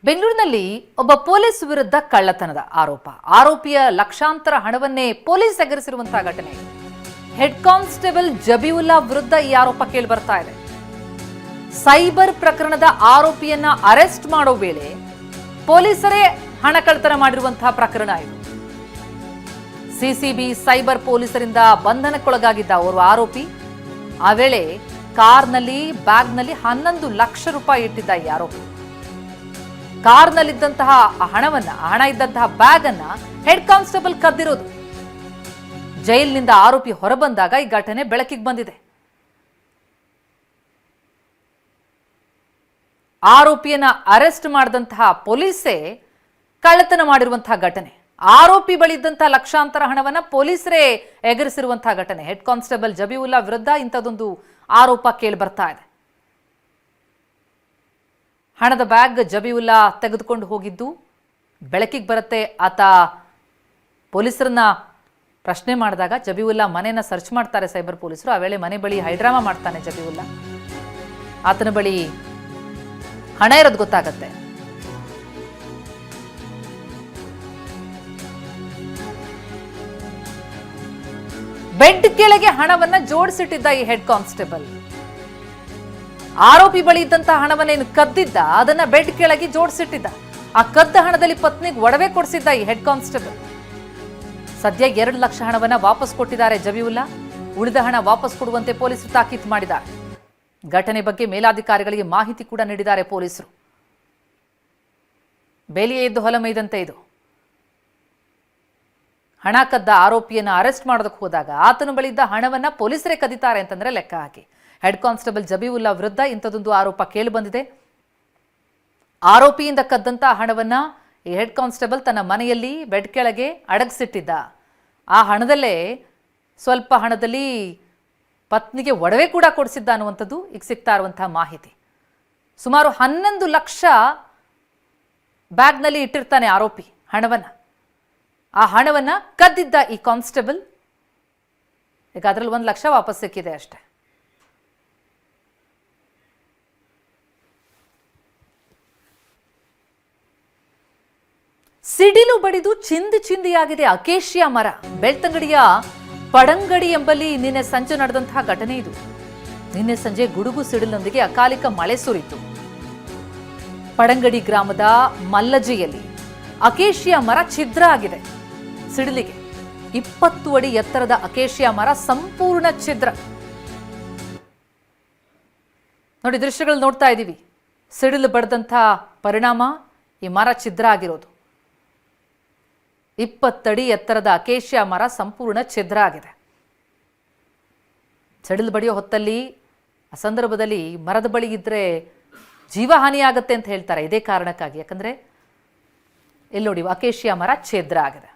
ಬೆಂಗಳೂರಿನಲ್ಲಿ ಒಬ್ಬ ಪೊಲೀಸ್ ವಿರುದ್ಧ ಕಳ್ಳತನದ ಆರೋಪಿಯ ಲಕ್ಷಾಂತರ ಹಣವನ್ನೇ ಪೊಲೀಸ್ ಎಗರಿಸಿರುವಂತಹ ಘಟನೆ. ಹೆಡ್ ಕಾನ್ಸ್ಟೇಬಲ್ ಜಬೀವುಲ್ಲಾ ವಿರುದ್ಧ ಈ ಆರೋಪ ಕೇಳಿ ಬರ್ತಾ ಇದೆ. ಸೈಬರ್ ಪ್ರಕರಣದ ಆರೋಪಿಯನ್ನ ಅರೆಸ್ಟ್ ಮಾಡೋ ವೇಳೆ ಪೊಲೀಸರೇ ಹಣ ಕಳ್ಳತನ ಮಾಡಿರುವಂತಹ ಪ್ರಕರಣ ಇದು. ಸಿಸಿಬಿ ಸೈಬರ್ ಪೊಲೀಸರಿಂದ ಬಂಧನಕ್ಕೊಳಗಾಗಿದ್ದ ಓರ್ವ ಆರೋಪಿ ಆ ವೇಳೆ ಕಾರ್ನಲ್ಲಿ ಬ್ಯಾಗ್ನಲ್ಲಿ 11 ಲಕ್ಷ ರೂಪಾಯಿ ಇಟ್ಟಿದ್ದ ಈ ಆರೋಪಿ. ಕಾರ್ನಲ್ಲಿದ್ದಂತಹ ಹಣ ಇದ್ದಂತಹ ಬ್ಯಾಗ್ ಅನ್ನ ಹೆಡ್ ಕಾನ್ಸ್ಟೇಬಲ್ ಕದ್ದಿರೋದು. ಜೈಲಿನಿಂದ ಆರೋಪಿ ಹೊರಬಂದಾಗ ಈ ಘಟನೆ ಬೆಳಕಿಗೆ ಬಂದಿದೆ. ಆರೋಪಿಯನ್ನ ಅರೆಸ್ಟ್ ಮಾಡಿದಂತಹ ಪೊಲೀಸೇ ಕಳ್ಳತನ ಮಾಡಿರುವಂತಹ ಘಟನೆ. ಆರೋಪಿ ಬಳಿ ಇದ್ದಂತಹ ಲಕ್ಷಾಂತರ ಹಣವನ್ನ ಪೊಲೀಸರೇ ಎಗರಿಸಿರುವಂತಹ ಘಟನೆ. ಹೆಡ್ ಕಾನ್ಸ್ಟೇಬಲ್ ಜಬೀವುಲ್ಲಾ ವಿರುದ್ಧ ಇಂಥದೊಂದು ಆರೋಪ ಕೇಳಿ ಬರ್ತಾ ಇದೆ. ಹಣದ ಬ್ಯಾಗ್ ಜಬೀವುಲ್ಲಾ ತೆಗೆದುಕೊಂಡು ಹೋಗಿದ್ದು ಬೆಳಕಿಗೆ ಬರುತ್ತೆ. ಆತ ಪೊಲೀಸರನ್ನ ಪ್ರಶ್ನೆ ಮಾಡಿದಾಗ ಜಬೀವುಲ್ಲಾ ಮನೆಯನ್ನ ಸರ್ಚ್ ಮಾಡ್ತಾರೆ ಸೈಬರ್ ಪೊಲೀಸರು. ಆ ವೇಳೆ ಮನೆ ಬಳಿ ಹೈಡ್ರಾಮಾ ಮಾಡ್ತಾನೆ ಜಬೀವುಲ್ಲಾ. ಆತನ ಬಳಿ ಹಣ ಇರೋದು ಗೊತ್ತಾಗತ್ತೆ. ಬೆಡ್ ಕೆಳಗೆ ಹಣವನ್ನ ಜೋಡಿಸಿಟ್ಟಿದ್ದ ಈ ಹೆಡ್ ಕಾನ್ಸ್ಟೇಬಲ್. ಆರೋಪಿ ಬಳಿ ಇದ್ದಂತಹ ಹಣವನ್ನೇನು ಕದ್ದಿದ್ದ ಅದನ್ನ ಬೆಡ್ ಕೆಳಗೆ ಜೋಡಿಸಿಟ್ಟಿದ್ದ. ಆ ಕದ್ದ ಹಣದಲ್ಲಿ ಪತ್ನಿಗೆ ಒಡವೆ ಕೊಡಿಸಿದ್ದ ಈ ಹೆಡ್ ಕಾನ್ಸ್ಟೇಬಲ್. ಸದ್ಯ 2 ಲಕ್ಷ ಹಣವನ್ನ ವಾಪಸ್ ಕೊಟ್ಟಿದ್ದಾರೆ ಜಬೀವುಲ್ಲಾ. ಉಳಿದ ಹಣ ವಾಪಸ್ ಕೊಡುವಂತೆ ಪೊಲೀಸರು ತಾಕೀತು ಮಾಡಿದ್ದಾರೆ. ಘಟನೆ ಬಗ್ಗೆ ಮೇಲಾಧಿಕಾರಿಗಳಿಗೆ ಮಾಹಿತಿ ಕೂಡ ನೀಡಿದ್ದಾರೆ ಪೊಲೀಸರು. ಬೇಲಿಯೇ ಎದ್ದು ಹೊಲಮೈದಂತೆ ಇದು. ಹಣ ಕದ್ದ ಆರೋಪಿಯನ್ನ ಅರೆಸ್ಟ್ ಮಾಡೋದಕ್ಕೆ ಹೋದಾಗ ಆತನ ಬಳಿದ್ದ ಹಣವನ್ನ ಪೊಲೀಸರೇ ಕದಿತಾರೆ ಅಂತಂದ್ರೆ ಲೆಕ್ಕ ಹಾಕಿ. ಹೆಡ್ ಕಾನ್ಸ್ಟೇಬಲ್ ಜಬೀವುಲ್ಲಾ ವಿರುದ್ಧ ಇಂಥದೊಂದು ಆರೋಪ ಕೇಳಿ ಬಂದಿದೆ. ಆರೋಪಿಯಿಂದ ಕದ್ದಂತ ಹಣವನ್ನ ಈ ಹೆಡ್ ಕಾನ್ಸ್ಟೇಬಲ್ ತನ್ನ ಮನೆಯಲ್ಲಿ ಬೆಡ್ ಕೆಳಗೆ ಅಡಗಿಸಿಟ್ಟಿದ್ದ. ಆ ಹಣದಲ್ಲೇ ಸ್ವಲ್ಪ ಹಣದಲ್ಲಿ ಪತ್ನಿಗೆ ಒಡವೆ ಕೂಡ ಕೊಡಿಸಿದ್ದ ಅನ್ನುವಂಥದ್ದು ಈಗ ಸಿಗ್ತಾ ಇರುವಂತಹ ಮಾಹಿತಿ. ಸುಮಾರು 11 ಲಕ್ಷ ಬ್ಯಾಗ್ನಲ್ಲಿ ಇಟ್ಟಿರ್ತಾನೆ ಆರೋಪಿ ಹಣವನ್ನ. ಆ ಹಣವನ್ನ ಕದ್ದಿದ್ದ ಈ ಕಾನ್ಸ್ಟೇಬಲ್. ಈಗ ಅದರಲ್ಲಿ 1 ಲಕ್ಷ ವಾಪಸ್ ಸಿಕ್ಕಿದೆ ಅಷ್ಟೇ. ಸಿಡಿಲು ಬಡಿದು ಚಿಂದಿಯಾಗಿದೆ ಅಕೇಶಿಯಾ ಮರ. ಬೆಳ್ತಂಗಡಿಯ ಪಡಂಗಡಿ ಎಂಬಲ್ಲಿ ನಿನ್ನೆ ಸಂಜೆ ನಡೆದಂತಹ ಘಟನೆ ಇದು. ನಿನ್ನೆ ಸಂಜೆ ಗುಡುಗು ಸಿಡಿಲಿನೊಂದಿಗೆ ಅಕಾಲಿಕ ಮಳೆ ಸುರಿತು. ಪಡಂಗಡಿ ಗ್ರಾಮದ ಮಲ್ಲಜಿಯಲ್ಲಿ ಅಕೇಶಿಯಾ ಮರ ಛಿದ್ರ ಆಗಿದೆ. ಸಿಡಿಲಿಗೆ 20 ಅಡಿ ಎತ್ತರದ ಅಕೇಶಿಯಾ ಮರ ಸಂಪೂರ್ಣ ಛಿದ್ರ. ನೋಡಿ, ದೃಶ್ಯಗಳು ನೋಡ್ತಾ ಇದ್ದೀವಿ. ಸಿಡಿಲು ಬಡದಂಥ ಪರಿಣಾಮ ಈ ಮರ ಛಿದ್ರ ಆಗಿರೋದು. 20 ಅಡಿ ಎತ್ತರದ ಅಕೇಶಿಯಾ ಮರ ಸಂಪೂರ್ಣ ಛಿದ್ರ ಆಗಿದೆ. ಸಿಡಿಲು ಬಡಿಯೋ ಹೊತ್ತಲ್ಲಿ ಆ ಸಂದರ್ಭದಲ್ಲಿ ಮರದ ಬಳಿ ಇದ್ರೆ ಜೀವಹಾನಿ ಆಗತ್ತೆ ಅಂತ ಹೇಳ್ತಾರೆ. ಇದೇ ಕಾರಣಕ್ಕಾಗಿ. ಯಾಕಂದ್ರೆ ಇಲ್ಲಿ ನೋಡಿ, ಅಕೇಶಿಯಾ ಮರ ಛಿದ್ರ ಆಗಿದೆ.